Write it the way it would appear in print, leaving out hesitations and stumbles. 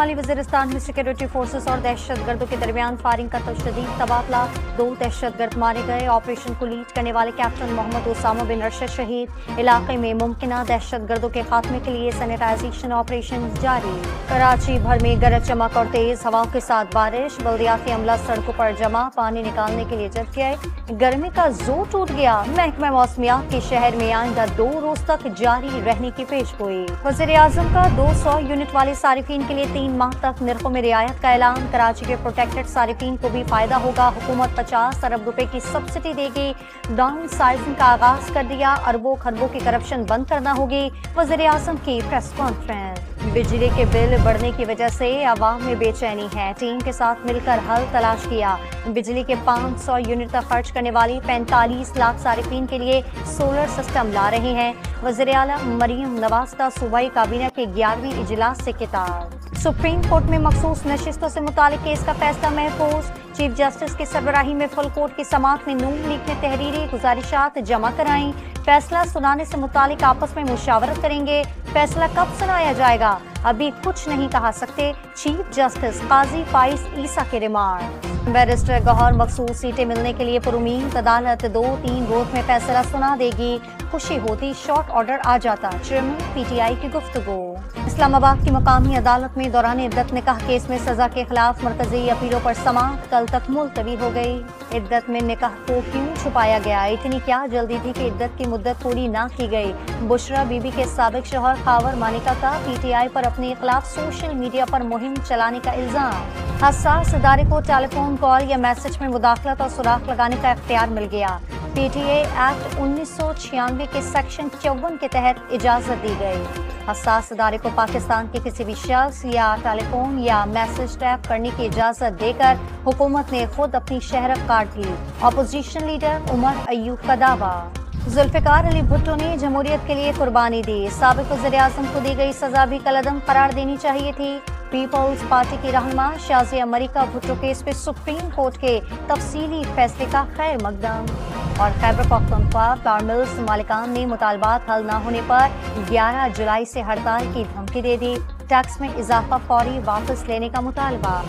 شمالی وزیرستان میں security forces اور دہشت گردوں کے درمیان فائرنگ کا تشدید تبادلہ، 2 دہشت گرد مارے گئے۔ آپریشن کو لیڈ کرنے والے کیپٹن محمد اسامہ بن رشد شہید۔ علاقے میں ممکنہ دہشت گردوں کے خاتمے کے لیے سینیٹائزیشن آپریشن جاری۔ کراچی بھر میں گرج چمک اور تیز ہواؤں کے ساتھ بارش، بلدیاتی عملہ سڑکوں پر جمع، پانی نکالنے کے لیے جٹ گئے۔ گرمی کا زور ٹوٹ گیا، محکمہ موسمیات کے شہر میں آئندہ 2 روز تک جاری رہنے کی پیش گوئی۔ وزیر اعظم کا 200 یونٹ والے صارفین کے لیے 3 ماہ تک نرخوں میں رعایت کا اعلان۔ کراچی کے پروٹیکٹڈ صارفین کو بھی فائدہ ہوگا، حکومت 50 ارب روپے کی سبسڈی دے گی۔ ڈاؤن سائزنگ کا آغاز کر دیا، اربوں خربوں کی کرپشن بند کرنا ہوگی، وزیر اعظم کی پریس کانفرنس۔ بجلی کے بل بڑھنے کی وجہ سے عوام میں بے چینی ہے، ٹیم کے ساتھ مل کر حل تلاش کیا۔ بجلی کے 500 یونٹ تک خرچ کرنے والی 45 لاکھ صارفین کے لیے سولر سسٹم لا رہے ہیں۔ وزیر اعلیٰ مریم نواز کا صوبائی کابینہ کے 11ویں اجلاس سے خطاب۔ سپریم کورٹ میں مخصوص نشستوں سے متعلق کیس کا فیصلہ محفوظ، چیف جسٹس کی سربراہی میں فل کورٹ کی سماعت میں نون لیگ نے تحریری گزارشات جمع کرائیں۔ فیصلہ سنانے سے متعلق آپس میں مشاورت کریں گے، فیصلہ کب سنایا جائے گا ابھی کچھ نہیں کہا سکتے، چیف جسٹس قاضی فائز عیسیٰ کے ریمارک۔ بیرسٹر گوہر مخصوص سیٹیں ملنے کے لیے پرامید عدالت 2-3 روز میں فیصلہ سنا دے گی، خوشی ہوتی شارٹ آرڈر آ جاتا، چیئرمین پی ٹی آئی کی گفتگو۔ اسلام آباد کی مقامی عدالت میں دوران عدت نکاح کیس میں سزا کے خلاف مرکزی اپیلوں پر سماعت کل تک ملتوی ہو گئی۔ عدت میں نکاح کو کیوں چھپایا گیا، اتنی کیا جلدی تھی کہ عدت کی مدت پوری نہ کی گئی؟ بشرا بی بی کے سابق شوہر خاور مانیکا کا پی ٹی آئی پر اپنے خلاف سوشل میڈیا پر مہم چلانے کا الزام۔ حساس ادارے کو ٹیلی فون کال یا میسج میں مداخلت اور سراغ لگانے کا اختیار مل گیا۔ پی ٹی اے ایکٹ 1996 کے سیکشن 54 کے تحت اجازت دی گئی۔ حساس ادارے کو پاکستان کے کسی بھی شخص یا ٹیلی فون یا میسج ٹیپ کرنے کی اجازت دے کر حکومت نے خود اپنی شہرت کاٹ لی، اپوزیشن لیڈر عمر ایوب کا دعویٰ۔ ذوالفقار علی بھٹو نے جمہوریت کے لیے قربانی دی، سابق وزیر اعظم کو دی گئی سزا بھی کالعدم قرار دینی چاہیے تھی۔ پیپلز پارٹی کی رہنما شازیہ مریکا بھٹو کیس پہ سپریم کورٹ کے تفصیلی فیصلے کا خیر مقدم۔ اور خیبر پختونخوا فلاور ملز مالکان نے مطالبات حل نہ ہونے پر 11 جولائی سے ہڑتال کی دھمکی دے دی، ٹیکس میں اضافہ فوری واپس لینے کا مطالبہ۔